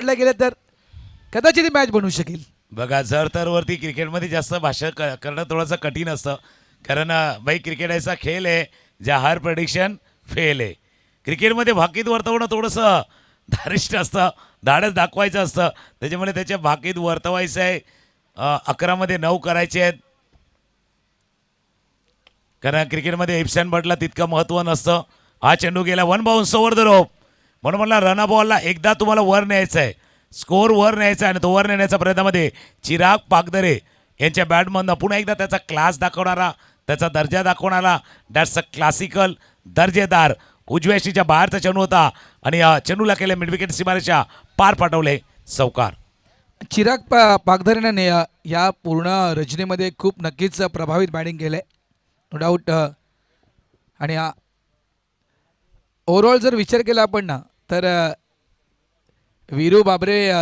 म्हटलं गेलं तर कदाचित ही मॅच बनू शकेल. बघा जर तर वरती क्रिकेटमध्ये जास्त भाषा करणं थोडंसं कठीण असतं कारण भाई क्रिकेट ऐसा खेळ आहे ज्या हर प्रेडिक्शन फेल आहे. क्रिकेटमध्ये भाकीत वर्तवणं थोडंसं धारिष्ट असतं, धाडस दाखवायचं असतं, त्याच्यामुळे त्याच्या भाकीत वर्तवायचं आहे. 11मध्ये 9 करायचे आहेत कारण क्रिकेटमध्ये इप्सन बटला तितकं महत्त्व नसतं. हा चेंडू गेला one bounce over the rope म्हणून म्हणला रन बॉलला एकदा तुम्हाला वर न्यायचं आहे, स्कोअर वर न्यायचा आहे आणि तो वर नेण्याच्या प्रयत्नामध्ये चिराग पागदरे यांच्या बॅटमधनं पुन्हा एकदा त्याचा क्लास दाखवणारा, त्याचा दर्जा दाखवणारा, दॅट्स अ क्लासिकल दर्जेदार उजव्या शीच्या बाहेरचा चेंडू होता आणि चेंडूला केले मिड विकेट सीमारेषा पार पाठवले चौकार. चिराग पागधरेने या पूर्ण रचनेमध्ये खूप नक्कीच प्रभावित बॅटिंग केलंय नो डाऊट. आणि ओव्हरऑल जर विचार केला आपण ना तर वीरू बाबरे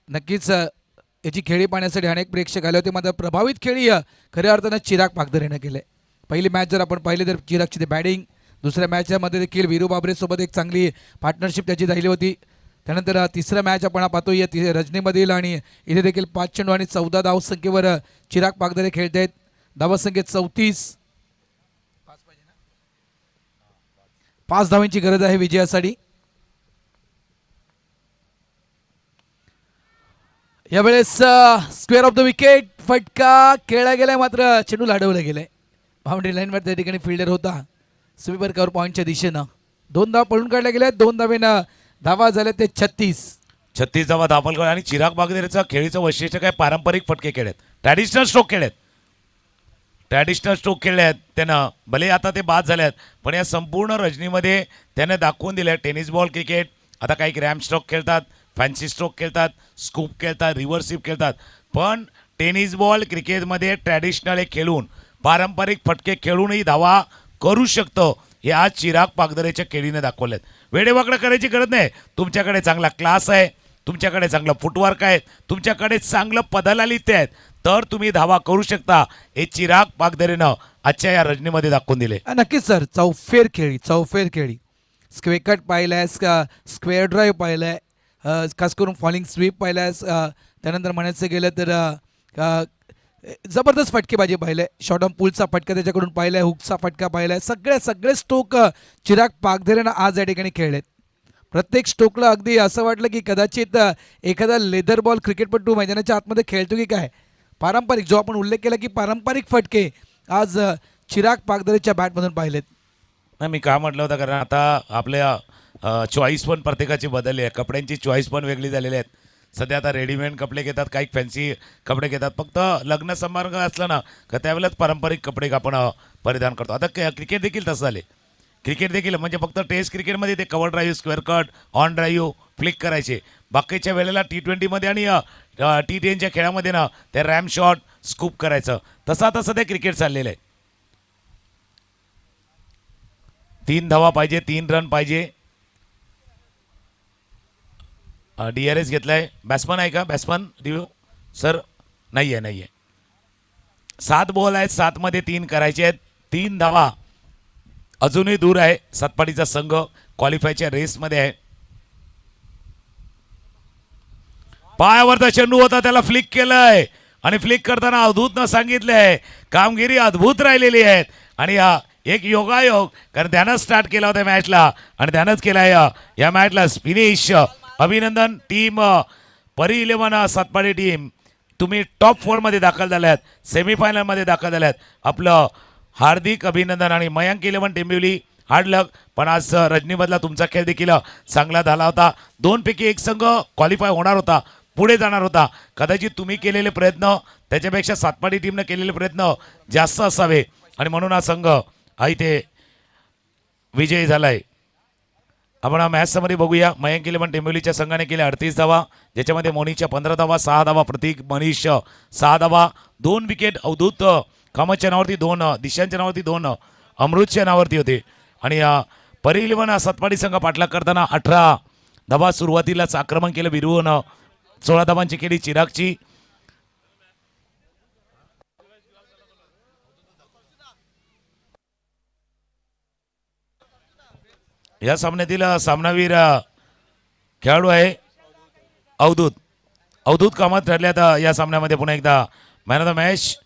नक्कीच याची खेळी पाहण्यासाठी अनेक प्रेक्षक आले होते, मात्र प्रभावित खेळी खऱ्या अर्थानं चिराग पागधरेनं केले. पहिली मॅच जर आपण पाहिली तर चिरागची ते बॅटिंग, दुसऱ्या मॅचमध्ये देखील वीरू बाबरेसोबत एक चांगली पार्टनरशिप त्याची राहिली होती. त्यानंतर तिसरा मॅच आपण पाहतो या रजनीमधील आणि इथे देखील 5 चेंडू आणि 14 धावसंख्येवर चिराग पागधरे खेळत आहेत. धावसंख्येत 34, 5 धावांची गरज आहे विजयासाठी. यावेळेस स्क्वेअर ऑफ द विकेट फटका खेळला गेलाय, मात्र चेंडू लाडवलं गेलंय. बाउंड्री लाईनवर त्या ठिकाणी फिल्डर होता स्वीपर कव्हर पॉईंटच्या दिशेनं. 2 धावा पळून काढल्या गेल्या, 2 धावेनं धावा झाल्या ते 36 धावा दाखल करा. आणि चिराग बागदेरचं खेळीचं वैशिष्ट्य काय, पारंपरिक फटके खेळत, ट्रॅडिशनल स्ट्रोक खेळत, ट्रॅडिशनल स्ट्रोक खेळले आहेत त्यानं. भले आता ते बाद झाले आहेत पण या संपूर्ण रजनीमध्ये त्याने दाखवून दिलं टेनिस बॉल क्रिकेट. आता काही रॅम स्ट्रोक खेळतात, फॅन्सी स्ट्रोक खेळतात, स्कूप खेळतात, रिव्हर्स स्वीप खेळतात, पण टेनिस बॉल क्रिकेटमध्ये ट्रॅडिशनल खेळून पारंपरिक फटके खेळूनही धावा करू शकतो हे आज चिराग पागदरेच्या खेळीने दाखवलेत. वेडेवाकडं करायची गरज नाही. तुमच्याकडे चांगला क्लास आहे, तुमच्याकडे चांगलं फुटवर्क आहे, तुमच्याकडे चांगलं पदालालित्य आहेत, तर तुम्ही धावा करू शकता हे चिराग पागदरेनं आजच्या या रजनीमध्ये दाखवून दिले. नक्कीच सर. चौफेर खेळी स्क्वेकट पाहिलाय, स्क्वेअर ड्राईव्ह पाहिलाय, खास करून फॉलिंग स्वीप पाहिलाय, त्यानंतर म्हणायचं गेलं तर जबरदस्त फटकेबाजी पाहिलंय, शॉर्ट ऑन पुलचा फटका त्याच्याकडून पाहिलाय, हुकचा फटका पाहिलाय. सगळे स्ट्रोक चिराग पागधरेनं आज या ठिकाणी खेळलेत. प्रत्येक स्ट्रोकला अगदी असं वाटलं की कदाचित एखादा लेदर बॉल क्रिकेटपटू मैदानाच्या आतमध्ये खेळतो की काय. पारंपरिक जो आपण उल्लेख केला की पारंपरिक फटके आज चिराग पागधरेच्या बॅटमधून पाहिलेत. नाही मी का म्हटलं होतं कारण आता आपल्या चॉईस पण प्रत्येकाची बदलली आहे, कपड्यांची चॉईस पण वेगळी झालेली आहेत. सध्या आता रेडीमेड कपडे घेतात, काही फॅन्सी कपडे घेतात. फक्त लग्न समारंभ असलं ना का त्यावेळेलाच पारंपरिक कपडे आपण परिधान करतो. आता क्रिकेट देखील तसं झाले. क्रिकेट देखील म्हणजे फक्त टेस्ट क्रिकेटमध्ये ते cover drive, square cut, on drive, flick करायचे. बाकीच्या वेळेला T20मध्ये आणि T10च्या खेळामध्ये ना ते रॅम शॉट, स्कूप करायचं. तसं आता सध्या क्रिकेट चाललेलं आहे. 3 धावा पाहिजे, 3 रन पाहिजे. DRS घेतलाय. बॅट्समन आहे का? बॅट्समन रिव्ह्यू सर नाही आहे. 7 बॉल आहेत, 7 मध्ये 3 करायचे आहेत. 3 धावा अजूनही दूर आहे. सातपाडीचा संघ क्वालिफायच्या रेसमध्ये आहे. पायावरचा चेंडू होता, त्याला फ्लिक केलंय आणि फ्लिक करताना अद्भुतनं सांगितलंय कामगिरी अद्भुत राहिलेली आहे. आणि एक योगायोग कारण त्यानं स्टार्ट केला होता मॅचला आणि त्यानंच केलाय या मॅचला फिनिश. अभिनंदन टीम परी 11 सातपाडी टीम, तुम्ही टॉप 4 मध्ये दाखल झाल्यात, सेमीफायनलमध्ये दाखल झाल्यात. आपलं हार्दिक अभिनंदन. आणि मयांक 11 टेंबिवली हार्ड लक. पण आज रजनीमधला तुमचा खेळ देखील चांगला झाला होता. 2 पैकी 1 संघ क्वालिफाय होणार होता, पुढे जाणार होता. कदाचित तुम्ही केलेले प्रयत्न त्याच्यापेक्षा सातपाडी टीमनं केलेले प्रयत्न जास्त असावे आणि म्हणून हा संघ इथे विजयी झालाय. आपण मॅचमध्ये बघूया. मयांक 11 टेंबिवलीच्या संघाने केले 38 धावा, ज्याच्यामध्ये मोनीच्या 15 धावा, 6 धावा प्रतीक, मनीष 6 धावा, 2 विकेट अवधूत कामतच्या नावावरती, 2 दिशांच्या नावावरती, 2 अमृतच्या नावावरती होते. आणि परी 11 सातपाडी संघ पाठलाग करताना 18 धावा सुरुवातीलाच आक्रमण केलं विरुवन. 16 धावांची केली चिरागची. या सामन्यातील सामनावीर खेळाडू आहे अवधूत कामत ठरले आता या सामन्यामध्ये पुन्हा एकदा मॅन ऑफ द मॅच